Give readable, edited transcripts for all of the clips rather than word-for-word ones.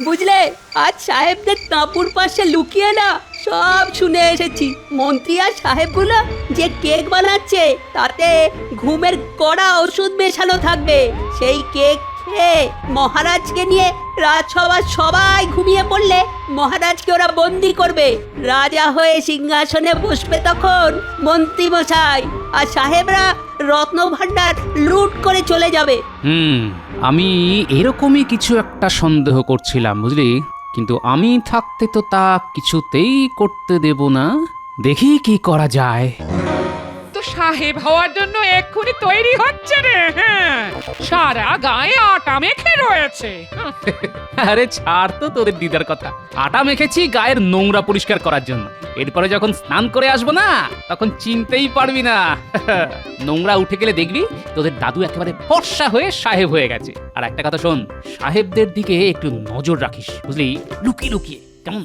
বুঝলে, আজ সাহেবদের তাঁবুর পাশে লুকিয়ে না সব শুনে এসেছি। মন্ত্রী আর সাহেবগুলো যে কেক বানাচ্ছে তাতে ঘুমের কড়া ওষুধ মেশানো থাকবে। সেই কেক খেয়ে মহারাজকে নিয়ে রাজসভার সবাই ঘুমিয়ে পড়লে মহারাজকে ওরা বন্দি করবে। রাজা হয়ে সিংহাসনে বসবে তখন মন্ত্রী মশাই, আর সাহেবরা রত্নভাণ্ডার লুট করে চলে যাবে। আমি এরকমই কিছু একটা সন্দেহ করছিলাম, বুঝলি, কিন্তু আমি থাকতে তো তা কিছুতেই করতে দেব না। দেখি কি করা যায়। তো সাহেব হওয়ার জন্য এক্ষুনি তৈরি হচ্ছে রে। হ্যাঁ, সারা গায়ে আটা মেখে রয়েছে। আরে ছাড় তো তোদের দিদার কথা। আটা মেখেছি গায়ের নোংরা পরিষ্কার করার জন্য। এরপরে যখন স্নান করে আসবো না, তখন চিনতেই পারবি না। নোংরা উঠে গেলে দেখবি তোদের দাদু একেবারে ফর্সা হয়ে সাহেব হয়ে গেছে। আর একটা কথা শোন, সাহেবদের দিকে একটু নজর রাখিস, বুঝলি, লুকিয়ে লুকিয়ে, কেমন?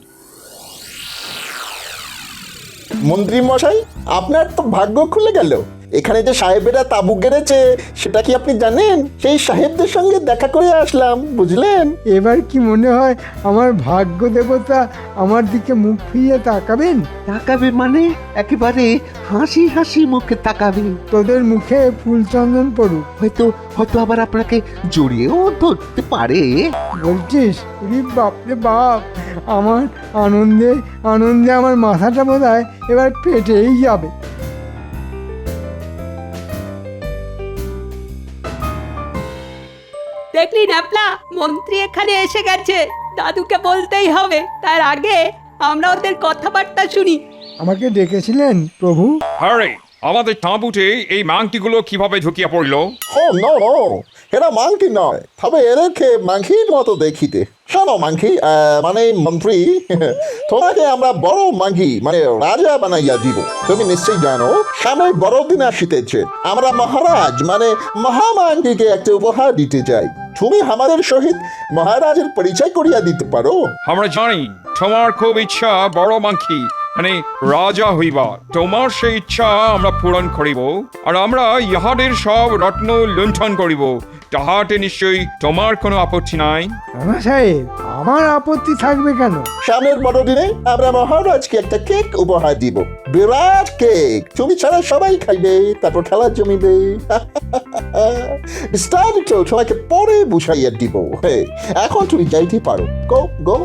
মন্ত্রী মশাই, আপনার তো ভাগ্য খুলে গেল। এখানে যে সাহেবেরা তাঁবু গেড়েছে সেটা কি আপনি জানেন? সেই সাহেবদের সঙ্গে দেখা করে আসলাম, বুঝলেন। এবার কি মনে হয় আমার ভাগ্য দেবতা আমার দিকে মুখ ফিরিয়ে তাকাবেন? তাকাবে মানে একেবারে হাসি হাসি মুখে তাকাবে। তোদের মুখে ফুলচন্দন পড়ুক। হয়তো হয়তো আবার আপনাকে জড়িয়েও ধরতে পারে। বলছিস? বাপরে বাপ, আমার আনন্দে আনন্দে আমার মাথাটা বোধ হয় এবার পেটেই যাবে। দেখলি ন্যাপলা, মন্ত্রী এখানে এসে গেছে। দাদুকে বলতেই হবে। তার আগে আমরা ওদের কথাবার্তা শুনি। আমাকে ডেকেছিলেন প্রভু? আরে আমাদের তাঁবুতে এই মাংটিগুলো কিভাবে ঢুকিয়ে পড়লো? ও নো নো, এরা মাংকি নয়, তবে এদেরকে মাংকির মতো দেখিতে। শোনো মাংকি, মানে মন্ত্রী, তোমাকে আমরা বড় মাংকি মানে রাজা বানাইয়া দিব। তুমি নিশ্চয়ই জানো সামনে বড়দিন আসিতেছে। আমরা মহারাজ মানে মহামাংকিকে একটা উপহার দিতে চাই। তুমি আমাদের সহিত মহারাজের পরিচয় করিয়া দিতে পারো? আমরা জানি তোমার খুব ইচ্ছা বড় মাংকি মানে রাজা হইবা। তোমার সেই ইচ্ছা আমরা পূরণ করিব, আর আমরা ইহাদের সব রত্ন লুণ্ঠন করিব। তাহাতে নিশ্চয়ই তোমার কোনো আপত্তি নাই? রানা সাহেব, আমার আপত্তি থাকবে কেন? সামনের বড়দিনে আমরা মহারাজকে একটা কেক উপহার দিব, বিরাট কেক। তুমি ছাড়া সবাই খাইবে, তারপর খেলা জমিবে। বিস্তারিত তোমাকে পরে বুঝাইয়া দিব। এখন তুমি যাইতে পারো। গো গো।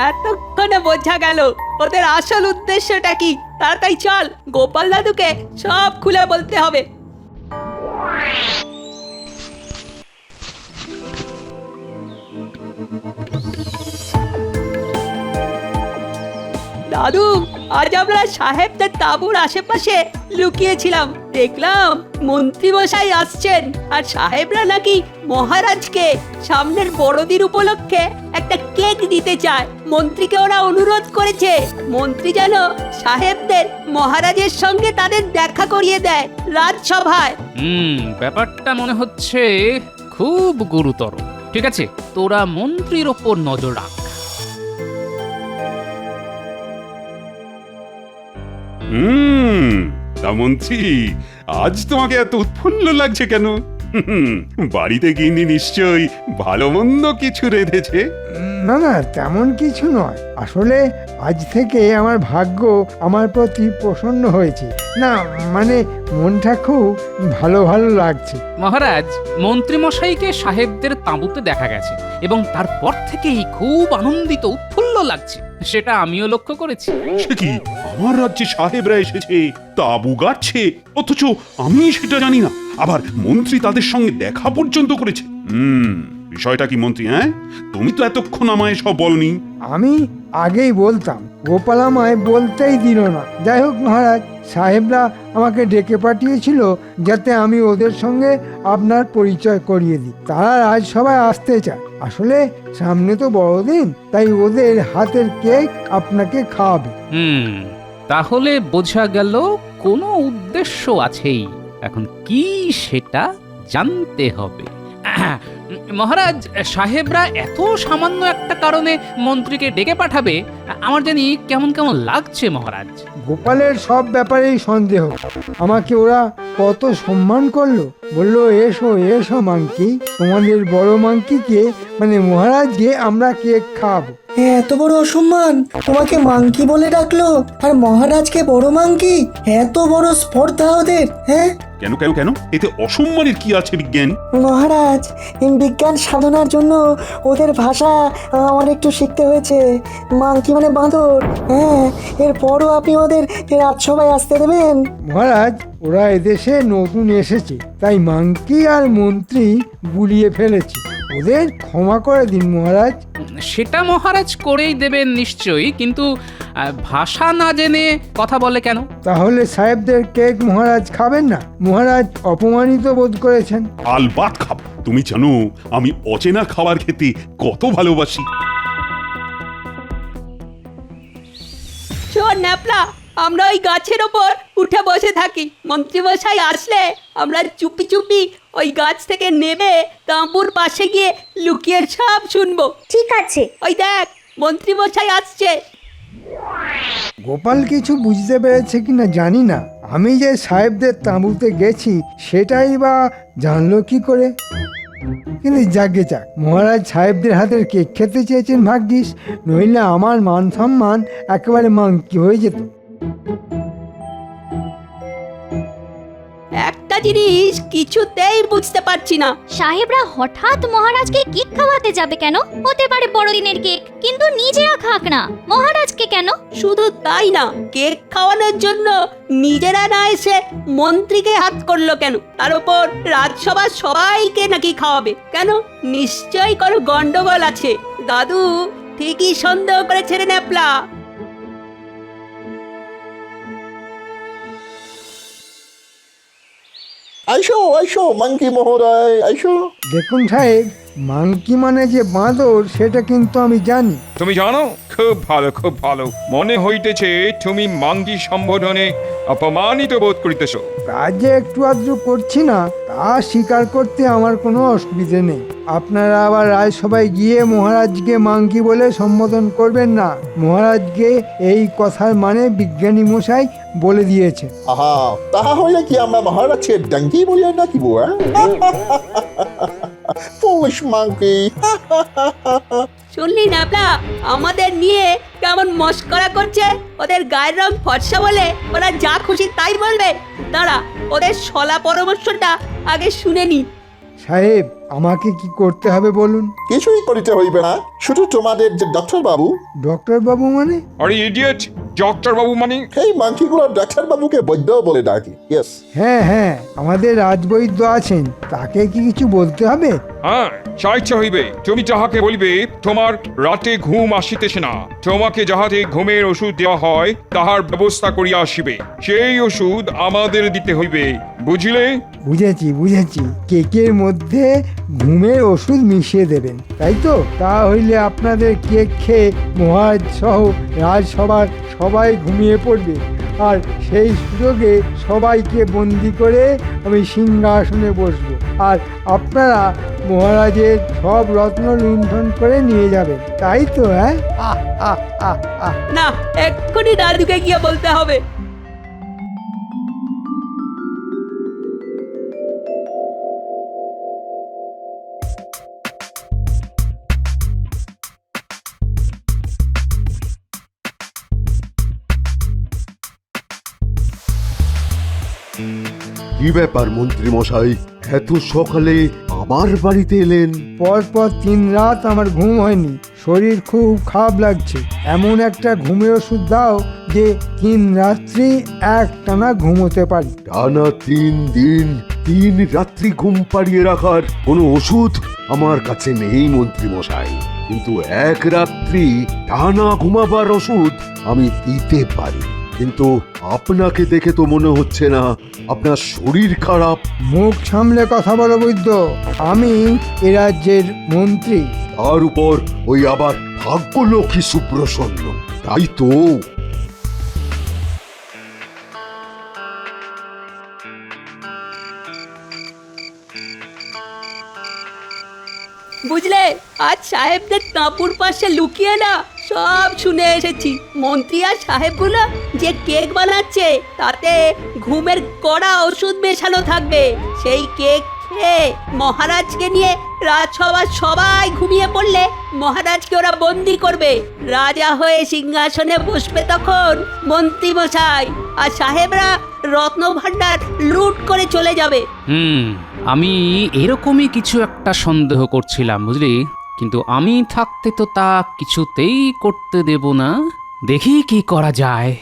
এতক্ষণে বোঝা গেল ওদের আসল উদ্দেশ্যটা কি। তাড়াতাড়ি চল, গোপাল দাদুকে সব খুলে বলতে হবে। দাদু, আজ আমরা সাহেবদের তাঁবুর আশেপাশে লুকিয়েছিলাম। দেখলাম মন্ত্রী মশাই আসছেন, আর সাহেবরা নাকি মহারাজকে সামনের বড়দিন উপলক্ষে একটা কেক দিতে চায়। মন্ত্রীকে ওরা অনুরোধ করেছে মন্ত্রী যেন সাহেবদের মহারাজের সঙ্গে তাদের দেখা করিয়ে দেয় রাজসভায়। ব্যাপারটা মনে হচ্ছে খুব গুরুতর। ঠিক আছে, তোরা মন্ত্রীর ওপর নজর রাখ। তা মন্ত্রী, আজ তোমাকে এত উৎফুল্ল লাগছে কেন? বাড়িতে গিন্নি নিশ্চয়ই ভালো মন্দ কিছু রেঁধেছে। না না, তেমন কিছু নয়। আসলে আজ থেকে আমার ভাগ্য আমার প্রতি প্রসন্ন হয়েছে। না মানে মনটা খুব ভালো ভালো লাগছে। মহারাজ, মন্ত্রী মশাইকে সাহেবদের তাঁবুতে দেখা গেছে এবং তারপর থেকেই খুব আনন্দিত উৎফুল্ল লাগছে। সেটা আমিও লক্ষ্য করেছি। সে কি, আমার রাজ্যে সাহেবরা এসেছে, তাঁবু গাড়ছে, অথচ আমি সেটা জানি না। আবার মন্ত্রী তাদের সঙ্গে দেখা পর্যন্ত করেছে। বিষয়টা কি মন্ত্রী? তুমি তো এতক্ষণ আমায় সব বলনি। আমি আগেই বলতাম, গোপাল আমায় বলতেই দিল না। যাই হোক মহারাজ, সাহেবরা আমাকে ডেকে পাঠিয়েছিল যাতে আমি ওদের সঙ্গে আপনার পরিচয় করিয়ে দিই। তারা আজ সবাই আসতে চায়। আসলে সামনে তো বড়দিন, তাই ওদের হাতের কেক আপনাকে খাওয়াবে। তাহলে বোঝা গেল কোনো উদ্দেশ্য আছেই। এখন কি সেটা জানতে হবে। মহারাজ, সাহেবরা এত সামান্য একটা কারণে মন্ত্রীকে ডেকে পাঠাবে, আমার জানি কেমন কেমন লাগছে মহারাজ। গোপালের সব ব্যাপারেই সন্দেহ। আমাকে ওরা কত সম্মান করলো, বললো এসো এসো মাংকি, তোমাদের বড় মাংকিকে মানে মহারাজকে আমরা কেক খাওয়াবো। এত বড় অসম্মান, তোমাকে মাংকি বলে ডাকলো আর মহারাজকে বড় মাংকি, এত বড় স্পর্ধা ওদের, হ্যাঁ? কেন কেন কেন, এতে অসম্মানের কি আছে বিজ্ঞান? মহারাজ, বিজ্ঞান সাধনার জন্য ওদের ভাষা আমার একটু শিখতে হয়েছে। মাংকি মানে বাঁদর, হ্যাঁ। এরপরও আপনি ওদের রাজসভায় আসতে দেবেন? মহারাজ, ওরা এদেশে নতুন এসেছে, তাই মাংকি আর মন্ত্রী গুলিয়ে ফেলেছে, ওদের ক্ষমা করে দিন মহারাজ। সেটা মহারাজ করেই দেবেন নিশ্চয়ই, কিন্তু ভাষা না জেনে কথা বলে কেন? তাহলে সাহেবদের কেক মহারাজ খাবেন না? মহারাজ অপমানিত বোধ করেছেন। আলবাত খাবো। তুমি জানো আমি অচেনা খাবার খেতে কত ভালোবাসি। শোন ন্যাপলা, আমরা ওই গাছের ওপর উঠে বসে থাকি। মন্ত্রীমশাই আসলে আমরা চুপি চুপি ওই গাছ থেকে নেমে তাঁবুর পাশে গিয়ে লুকিয়ে সব শুনবো। ঠিক আছে। ওই দেখ, মন্ত্রীমশাই আসছে। গোপাল কিছু বুঝতে পেরেছে কিনা জানি না, আমি যে সাহেবদের তাঁবুতে গেছি সেটাই বা জানলো কি করে। কিন্তু যাকে যাক, মহারাজ সাহেবদের হাতের কেক খেতে চেয়েছেন ভাগ্যিস, নইলে আমার মান সম্মান একেবারে মাংকি হয়ে যেত। একটা জিনিস কিছুতেই বুঝতে পারছি না। সাহেবরা হঠাৎ মহারাজকে কেক খাওয়াতে যাবে কেন? হতে পারে বড়দিনের কেক, কিন্তু নিজেরা খাক না, মহারাজকে কেন? শুধু তাই না, কেক খাওয়ানোর জন্য নিজেরা না এসে মন্ত্রীকে হাত করলো কেন? তার উপর রাজসভার সবাইকে নাকি খাওয়াবে কেন? নিশ্চয়ই কোনো গন্ডগোল আছে। দাদু ঠিকই সন্দেহ করেছে রে ন্যাপলা। আইসো আইসো মাংকি মহোদয়, আইসো। দেখুন সাহেব, মাংকি মানে যে বাঁদর সেটা কিন্তু আমি জানি। তুমি জানো? খুব ভালো, খুব ভালো। মনে হইতেছে তুমি মাঙ্গি সম্বোধনে অপমানিত বোধ করিতেছ। কাজে একটু আধটু করছি না, তা স্বীকার করতে আমার কোনো অসুবিধে নেই। আপনারা আবার রাজসভায় গিয়ে মহারাজকে মাংকি বলে সম্বোধন করবেন না। মহারাজকে এই কথার মানে বিজ্ঞানী মশাই বলে দিয়েছে। আহা, তাহা হইলে কি আমরা মহারাজকে ডাঙ্কি বলিয়া ডাকিব? Foolish monkey! শুনলি ন্যাপলা, আমাদের নিয়ে কেমন মস্করা করছে। ওদের গায়ের রং ফর্সা বলে ওরা যা খুশি তাই বলবে। দাঁড়া, ওদের শলা পরামর্শটা আগে শুনে নি। সাহেব, আমাকে কি করতে হবে বলুন? কিছুই করিতে হইবে না, শুধু তোমাদের যে ডাক্তার বাবু। ডক্টর বাবু মানে? আরে ইডিয়েট, ডক্টর বাবু মানে? এই মাংকিগুলো ডাক্তার বাবুকে বৈদ্য বলে ডাকি। ইয়েস। হ্যাঁ হ্যাঁ, আমাদের রাজবৈদ্য আছেন, তাকে কি কিছু বলতে হবে? হ্যাঁ, চাইতে হইবে। তুমি যাহাকে বলিবে তোমার রাতে ঘুম আসিতেছে না, তোমাকে যাহাতে ঘুমের ওষুধ দেওয়া হয় তাহার ব্যবস্থা করিয়া আসিবে। সেই ওষুধ আমাদের দিতে হইবে, বুঝিলে? বুঝেছি বুঝেছি, কেকের মধ্যে ঘুমের ওষুধ মিশিয়ে দেবেন, তাই তো? তা হইলে আপনাদের কেক খেয়ে মহারাজ সহ রাজসভার সবাই ঘুমিয়ে পড়বে, আর সেই সুযোগে সবাইকে বন্দি করে আমি সিংহাসনে বসবো, আর আপনারা মহারাজের সব রত্ন লুণ্ঠন করে নিয়ে যাবেন, তাই তো? হ্যাঁ, না, এক্ষুনি দাদুকে গিয়ে বলতে হবে। কি ব্যাপার মন্ত্রী মশাই, এত সকালে আমার বাড়িতে এলেন? পরপর 3 রাত আমার ঘুম হয়নি, শরীর খুব খারাপ লাগছে। এমন একটা ঘুমের ওষুধ দাও যে 3 রাত্রি একটানা ঘুমোতে পারি। টানা 3 দিন 3 রাত্রি ঘুম পাড়িয়ে রাখার কোনো ওষুধ আমার কাছে নেই মন্ত্রী মশাই, কিন্তু 1 রাত্রি টানা ঘুমাবার ওষুধ আমি দিতে পারি। কিন্তু আপনাকে দেখে তো মনে হচ্ছে না আপনার শরীর খারাপ। মুখ সামলে কথা বলো বৈদ্য, আমি এ রাজ্যের মন্ত্রী। তার উপর ওই আবার ভাগ্যলক্ষ্মী সুপ্রসন্ন, তাই তো? বুঝলে, আজ সাহেবদের তাঁবুর পাশে লুকিয়ে না সব শুনে এসেছি। মন্ত্রী আর সাহেবগুলো যে কেক বানাচ্ছে তাতে ঘুমের কড়া ওষুধ মেশানো থাকবে। সেই কেক খেয়ে মহারাজকে নিয়ে রাজসভার সবাই ঘুমিয়ে পড়লে মহারাজকে ওরা বন্দি করবে। রাজা হয়ে সিংহাসনে বসবে তখন মন্ত্রী মশাই, আর সাহেবরা রত্নভাণ্ডার লুট করে চলে যাবে। আমি এরকমই কিছু একটা সন্দেহ করছিলাম, বুঝলি? কিন্তু আমি থাকতে তো তা কিছুতেই করতে দেব না। দেখি কি করা যায়।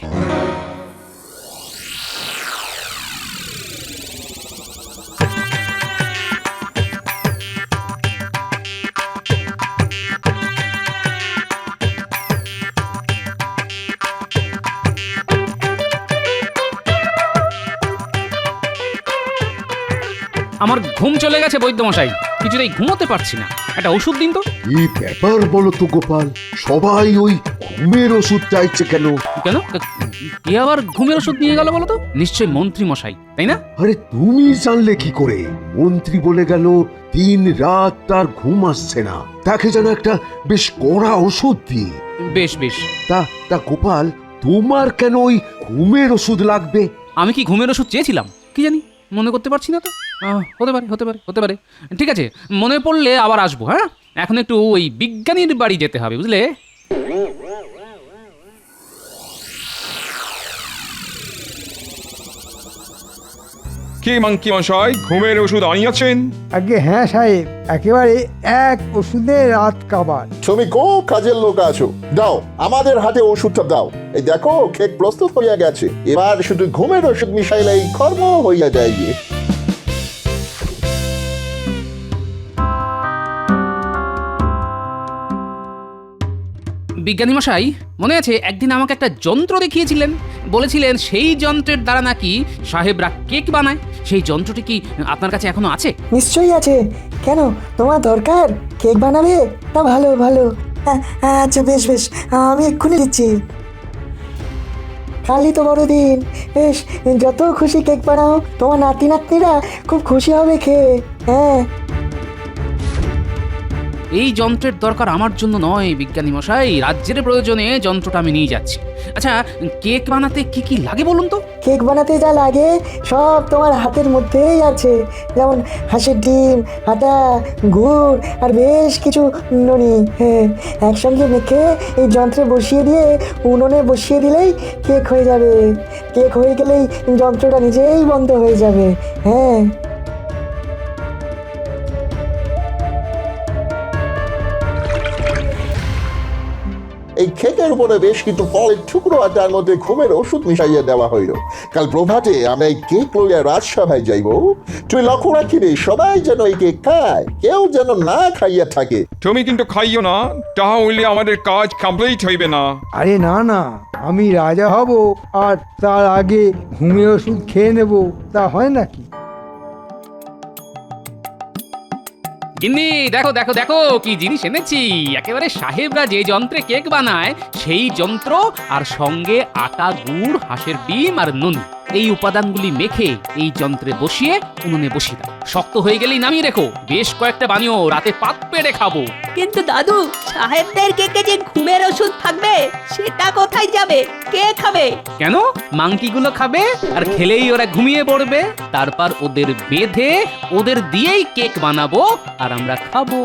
আমার ঘুম চলে গেছে বৈদ্যমশাই, কিছুতেই ঘুমোতে পারছি না। একটা ওষুধ দিন তো। কি ব্যাপার বলো তো গোপাল, সবাই ওই ঘুমের ওষুধ চাইছে কেন? কেন? কে আবার ঘুমের ওষুধ নিয়ে গেল বলো তো? নিশ্চয়ই মন্ত্রী মশাই, তাই না? আরে তুমি জানলে কি করে? মন্ত্রী বলে গেল 3 রাত তার ঘুম আসছে না, তাকে যেন একটা বেশ কড়া ওষুধ দিই। বেশ বেশ। তা গোপাল, তোমার কেন ওই ঘুমের ওষুধ লাগবে? আমি কি ঘুমের ওষুধ চেয়েছিলাম? কি জানি, মনে করতে পারছি না তো। হতে পারে। ঠিক আছে, মনে পড়লে আবার আসবো। হ্যাঁ, এখন একটু ওই বিজ্ঞানীর বাড়ি যেতে হবে, বুঝলে? কি মাংকি মশাই, ঘুমের ওষুধ আনিয়াছেন? আগে হ্যাঁ সাহেব, একেবারে এক ওষুধে রাত কাবার। তুমি খুব কাজের লোক আছো, দাও আমাদের হাতে ওষুধটা দাও। এই দেখো কেক প্রস্তুত হইয়া গেছে, এবার শুধু ঘুমের ওষুধ মিশাইলেই কর্ম হইয়া যায় গিয়ে। বিজ্ঞানী মশাই, মনে আছে একদিন আমাকে একটা যন্ত্র দেখিয়েছিলেন? বলেছিলেন সেই যন্ত্রের দ্বারা নাকি সাহেবরা কেক বানায়। সেই যন্ত্রটি কি আপনার কাছে এখনো আছে? নিশ্চয়ই আছে। কেন, তোমার দরকার কেক বানাবে? তা ভালো ভালো। আচ্ছা বেশ বেশ, আমি এক্ষুনি দিচ্ছি। কালই তো বড়দিন, বেশ যত খুশি কেক বানাও, তোমার নাতি নাতনিরা খুব খুশি হবে খেয়ে। হ্যাঁ, এই যন্ত্রের দরকার আমার জন্য নয় বিজ্ঞানী মশাই, রাজ্যের প্রয়োজনে যন্ত্রটা আমি নিয়ে যাচ্ছি। আচ্ছা, কেক বানাতে কি কি লাগে বলুন তো? কেক বানাতে যা লাগে সব তোমার হাতের মধ্যেই আছে। যেমন হাঁসের ডিম, আটা, গুড় আর বেশ কিছু ননি। হ্যাঁ, একসঙ্গে মেখে এই যন্ত্রে বসিয়ে দিয়ে উনুনে বসিয়ে দিলেই কেক হয়ে যাবে। কেক হয়ে গেলেই যন্ত্রটা নিজেই বন্ধ হয়ে যাবে। হ্যাঁ, এই কেকের উপরে বেশ কিছু ফলের টুকরো আর তার মধ্যে ঘুমের ওষুধ মিশাইয়া দেওয়া হইল। কাল প্রভাতে আমরা এই কেক লইয়া রাজসভায় যাইব। তুই লক্ষ্য রাখিবে সবাই যেন এই কেক খায়, কেউ যেন না খাইয়া থাকে। তুমি কিন্তু খাইও না, তাহলে আমাদের কাজ কমপ্লিট হইবে না। আরে না না, আমি রাজা হব আর তার আগে ঘুমের ওষুধ খেয়ে নেব, তা হয় নাকি? গিন্নি, দেখো দেখো দেখো কি জিনিস এনেছি। একেবারে সাহেবরা যে যন্ত্রে কেক বানায় সেই যন্ত্র, আর সঙ্গে আটা, গুড়, হাঁসের ডিম আর নুন। এই উপাদানগুলি মেখে এই যন্ত্রে বসিয়ে উনুনে বসিয়ে দাও। শক্ত হয়ে গেলেই নামিয়ে রেখো। বেশ কয়েকটা বানিও, রাতে পাত পেড়ে খাবো। কিন্তু দাদু, সাহেবদের কেকে যে ঘুমের ওষুধ থাকবে সেটা কোথায় যাবে? কে খাবে? কেন? মাংকিগুলো খাবে, আর খেলেই ওরা ঘুমিয়ে পড়বে। তারপর ওদের বেঁধে ওদের দিয়েই কেক বানাবো আর আমরা খাবো।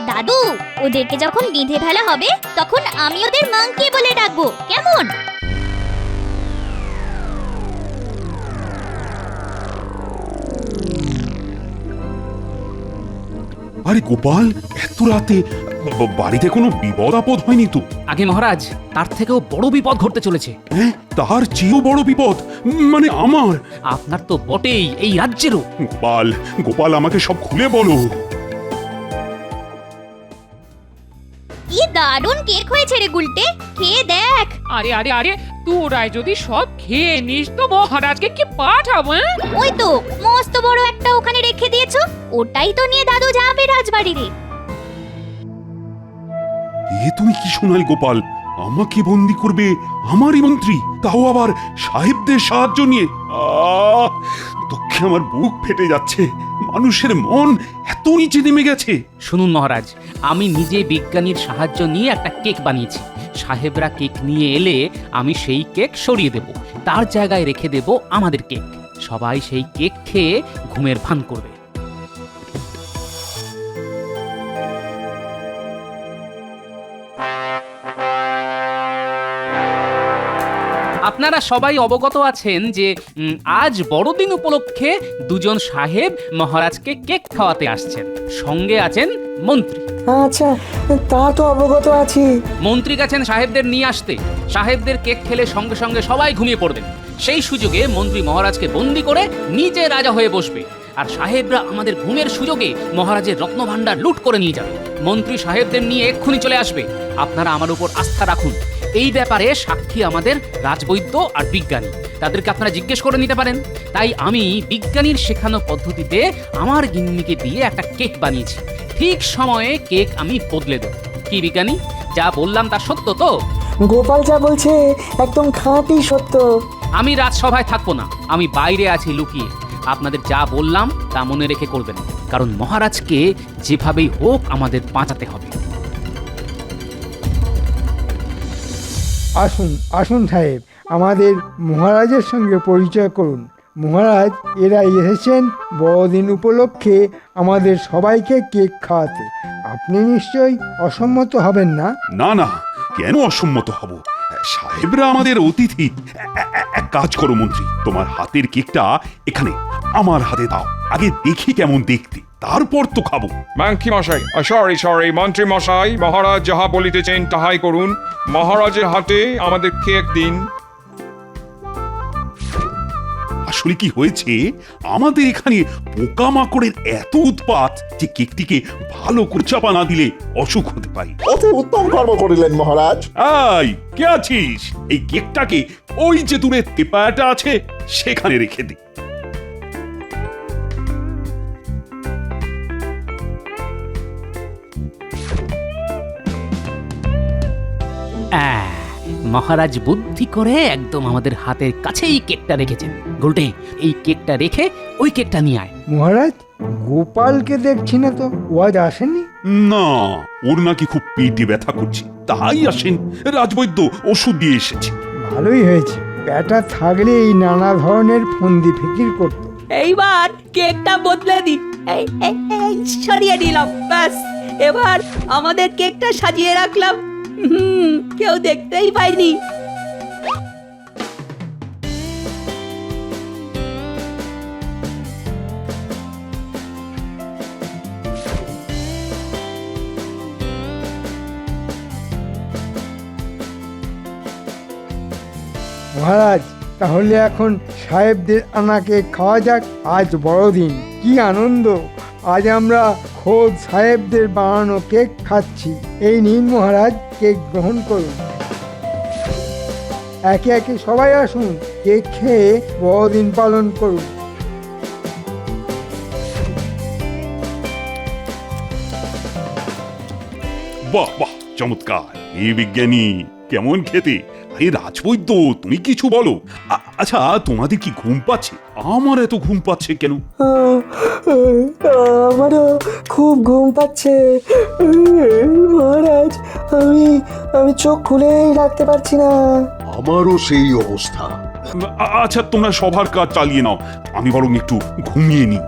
দাদু, ওদেরকে যখন বেঁধে ফেলা হবে তখন আমি ওদের মাংকি বলে ডাকবো, কেমন? আরে গোপাল, এত রাতে বাড়িতে কোনো বিপদ আপদ হয়নি তো? আগে মহারাজ, তার থেকেও বড় বিপদ ঘটতে চলেছে। হ্যাঁ, তার চেয়েও বড় বিপদ? মানে আমার? আপনার তো বটেই, এই রাজ্যেরও। গোপাল, গোপাল আমাকে সব খুলে বলো। কি দারুণ কেক হয়েছে রে গুলটে, খেয়ে দেখ। আরে আরে আরে, তোরাই যদি সব খেয়ে নিস তো মহারাজকে কি পাঠাবো? হ্যাঁ? ওই তো মস্ত বড় একটা ওখানে রেখে দিয়েছো, ওটাই তো নিয়ে দাদু যাবে রাজবাড়িতে। এ তুমি কি শোনাল গোপাল? আমাকে বন্দি করবে আমারই মন্ত্রী, তাও আবার সাহেবদের সাহায্য নিয়ে? দুঃখে আমার বুক ফেটে যাচ্ছে। মানুষের মন এত নিচে নেমে গেছে। শুনুন মহারাজ, আমি নিজে বিজ্ঞানীর সাহায্য নিয়ে একটা কেক বানিয়েছি। সাহেবরা কেক নিয়ে এলে আমি সেই কেক সরিয়ে দেব, তার জায়গায় রেখে দেব আমাদের কেক। সবাই সেই কেক খেয়ে ঘুমের ভান করবে। আপনারা সবাই অবগত আছেন যে আজ বড়দিন উপলক্ষে দুজন সাহেব মহারাজকে কেক খাওয়াতে আসছেন। সঙ্গে আছেন মন্ত্রী। আচ্ছা, তা তো অবগত আছি। মন্ত্রী গেছেন সাহেবদের নিয়ে আসতে। সাহেবদের কেক খেলে সঙ্গে সঙ্গে সবাই ঘুমিয়ে পড়বেন। সেই সুযোগে মন্ত্রী মহারাজকে বন্দি করে নিজে রাজা হয়ে বসবে, আর সাহেবরা আমাদের ঘুমের সুযোগে মহারাজের রত্নভাণ্ডার লুট করে নিয়ে যাবে। মন্ত্রী সাহেবদের নিয়ে এক্ষুনি চলে আসবে। আপনারা আমার উপর আস্থা রাখুন। এই ব্যাপারে সাক্ষী আমাদের রাজবৈদ্য আর বিজ্ঞানী, তাদেরকে আপনারা জিজ্ঞেস করে নিতে পারেন। তাই আমি বিজ্ঞানীর শেখানো পদ্ধতিতে আমার গিন্নিকে দিয়ে একটা কেক বানিয়েছি। ঠিক সময়ে কেক আমি বদলে দেব। কি বিজ্ঞানী, যা বললাম তা সত্য তো? গোপাল যা বলছে একদম খাঁটি সত্য। আমি রাজসভায় থাকবো না, আমি বাইরে আছি লুকিয়ে। আপনাদের যা বললাম তা মনে রেখে করবেন, কারণ মহারাজকে যেভাবেই হোক আমাদের বাঁচাতে হবে। আসুন আসুন সাহেব, আমাদের মহারাজের সঙ্গে পরিচয় করুন। মহারাজ, এরা এসেছেন বড়দিন উপলক্ষে আমাদের সবাইকে কেক খাওয়াতে। আপনি নিশ্চয়ই অসম্মত হবেন না? না না, কেন অসম্মত হব? সাহেবরা আমাদের অতিথি। এক কাজ করো মন্ত্রী, তোমার হাতের কেকটা এখানে আমার হাতে দাও। আগে দেখি কেমন দেখতে, তারপর তো খাবো। মাংকি মশাই, সরি মন্ত্রী মশাই, মহারাজ যাহা বলিতেছেন তাহাই করুন। মহারাজের হাতে আমাদের কেক দিন। আসলে কি হয়েছে, আমাদের এখানে পোকামাকড়ের এত উৎপাত যে কেকটিকে ভালো করে চাপা না দিলে অসুখ হতে পারে। অতি উত্তম কর্ম করিলেন মহারাজ। এই, কে আছিস? এই কেকটাকে ওই যে দূরে তেপাটা আছে সেখানে রেখে দে। মহারাজ বুদ্ধি করে একদম আমাদের হাতের কাছেই কেকটা রেখেছেন। গোলটে, এই কেকটা রেখে ওই কেকটা নিয়ে আয়। মহারাজ, গোপালকে দেখছি না তো, ও আজ আসেনি? না, ওর নাকি খুব পেটে ব্যথা করছে, তাই আসেন। রাজবৈদ্য ওষুধ দিয়ে এসেছে। ভালোই হয়েছে, ব্যাটা থাকলে এই নানা ধরনের ফন্দি ফিকির করতো। এইবার কেকটা বদলে দি। এই সরিয়ে দিলাম, ব্যাস। এবার আমাদের কেকটা সাজিয়ে রাখলাম, কেউ দেখতেই পাইনি। মহারাজ, তাহলে এখন সাহেবদের আনাকে খাওয়া যাক। আজ বড়দিন, কি আনন্দ! আজ আমরা খোদ সাহেবদের বানানো কেক খাচ্ছি। এই নিন মহারাজ, কেক গ্রহণ করুন। একে একে সবাই আসুন, কেক খেয়ে বড়দিন পালন করুন। বাহ বাহ, চমৎকার! এই বিজ্ঞানী, কেমন খেতে! এই রাজবৈদ্য, তুমি কিছু বলো। আচ্ছা, তোমাদের কি ঘুম পাচ্ছে? আমার এত ঘুম পাচ্ছে কেন? আমারও খুব ঘুম পাচ্ছে মহারাজ। আমি চোখ খুলেই রাখতে পারছি না। আমারও সেই অবস্থা। আচ্ছা, তোমরা সবার কাজ চালিয়ে নাও, আমি বরং একটু ঘুমিয়ে নিই।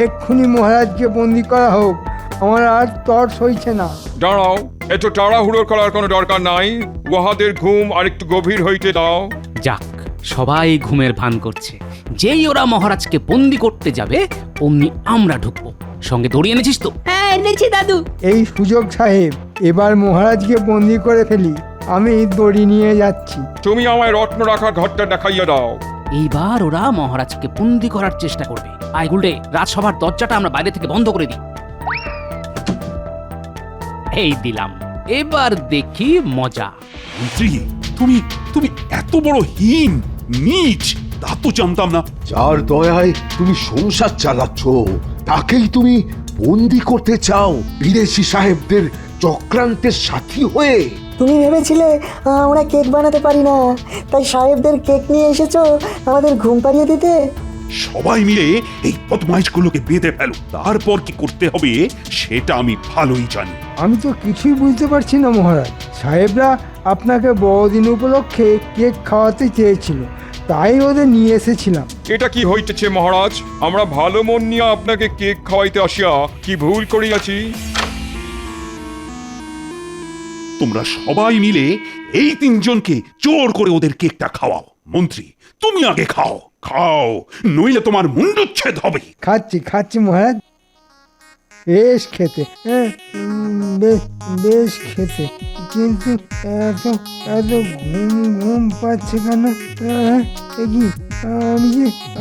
এক্ষুনি মহারাজকে বন্দি করা হোক, আমার আর তর সইছে না। দাঁড়াও, এত তাড়াহুড়ো করার কোনো দরকার নাই। উহাদের ঘুম আর একটু গভীর হইতে দাও। যাক, সবাই ঘুমের ভান করছে। যেই ওরা মহারাজকে বন্দি করতে যাবে অমনি আমরা ঢুকবো। সঙ্গে দড়ি এনেছিস তো? হ্যাঁ, এনেছি দাদু। এই সুযোগ সাহেব, এবার মহারাজকে বন্দি করে ফেলি। আমি দড়ি নিয়ে যাচ্ছি। তুমি আমায় রত্ন রাখার ঘরটা দেখাইয়া দাও। এইবার ওরা মহারাজকে বন্দি করার চেষ্টা করবে। আয় গুলটে, রাজসভার দরজাটা আমরা বাইরে থেকে বন্ধ করে দিই। এই দিলাম, এবার দেখি মজা। মন্ত্রী, তুমি তুমি এত বড় হীন, নীচ, তা তো জানতাম না। যার দয়ায় তুমি সংসার চালাচ্ছ, তাকেই তুমি বন্দি করতে চাও বিদেশি সাহেবদের চক্রান্তের সাথী হয়ে? তুমি ভেবেছিলে আমরা কেক বানাতে পারি না, তাই সাহেবদের কেক নিয়ে এসেছো আমাদের ঘুম পাড়িয়ে দিতে? সবাই মিলে এই বদমাইশগুলোকে বেঁধে ফেলো, তারপর কি করতে হবে সেটা আমি ভালোই জানি। আমি তো কিছুই বুঝতে পারছি না মহারাজ। সাহেবরা আপনাকে বড়দিন উপলক্ষে কেক খাওয়াতে চেয়েছিল, তাই ওদের নিয়ে এসেছিলাম। এটা কি হইতেছে মহারাজ? আমরা ভালো মন নিয়ে আপনাকে কেক খাওয়াইতে আসিয়া কি ভুল করিয়াছি? তোমরা সবাই মিলে এই তিনজনকে জোর করে ওদের কেকটা খাওয়াও। মন্ত্রী, তুমি আগে খাও, খাও, নইলে তোমার মুন্ডুচ্ছেদ হবে। খাচ্ছি খাচ্ছি মহারাজ, বেশ খেতে, হ্যাঁ, বেশ খেতে, কিন্তু এত এত ঘুম ঘুম পাচ্ছে কেন? এ কি,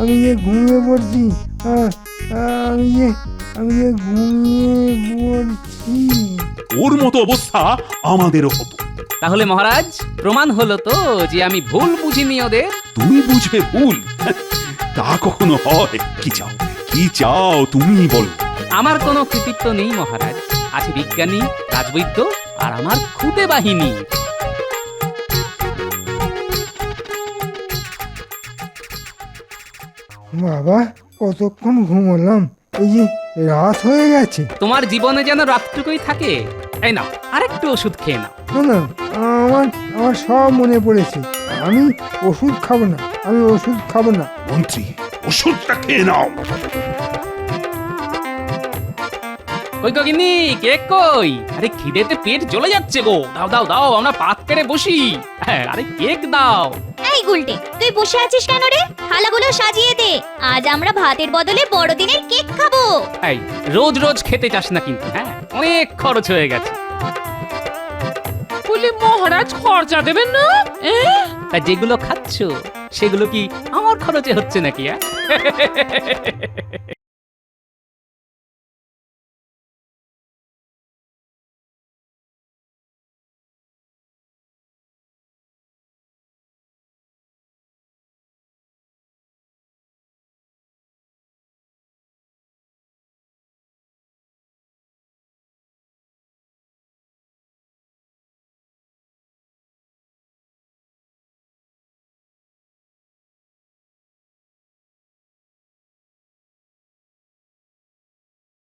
আমি যে ঘুমিয়ে পড়ছি, আমি যে ঘুমিয়ে পড়ছি। ওর মতো অবস্থা আমাদেরও হতো। তাহলে মহারাজ প্রমাণ হলো তো যে আমি ভুল বুঝিনি ওদের। তুমি বুঝবে ভুল? তা কখনো হয়? কি চাও, কি চাও তুমি বলো। আমার কোনো কৃতিত্ব নেই মহারাজ, আছে বিজ্ঞানী, রাজবৈদ্য আর আমার খুদে বাহিনী। বাবা, কতক্ষণ ঘুমোলাম, এই যে রাত হয়ে গেছে। তোমার জীবনে যেন রাতটুকুই থাকে। এই নাও আরেকটু ওষুধ খেয়ে নাও। না না, আমার আমার সব মনে পড়েছে, আমি ওষুধ খাবো না, আমি ওষুধ খাবো না। মন্ত্রী, ওষুধটা খেয়ে নাও। কই গিনি, কেক কই? আরে খিদেতে পেট জ্বলে যাচ্ছে গো। দাও দাও দাও, আমরা পাত পেরে বসি। হ্যাঁ, আরে কেক দাও। এই গুলটে, তুই বসে আছিস কেন রে? থালাগুলো সাজিয়ে দে, আজ আমরা ভাতের বদলে বড়দিনের কেক খাবো। এই রোজ রোজ খেতে চাস না কিন্তু, হ্যাঁ, অনেক খরচ হয়ে গেছে। বলে মহারাজ খরচা দেবেন না? তা যেগুলো খাচ্ছ সেগুলো কি আমার খরচে হচ্ছে নাকি?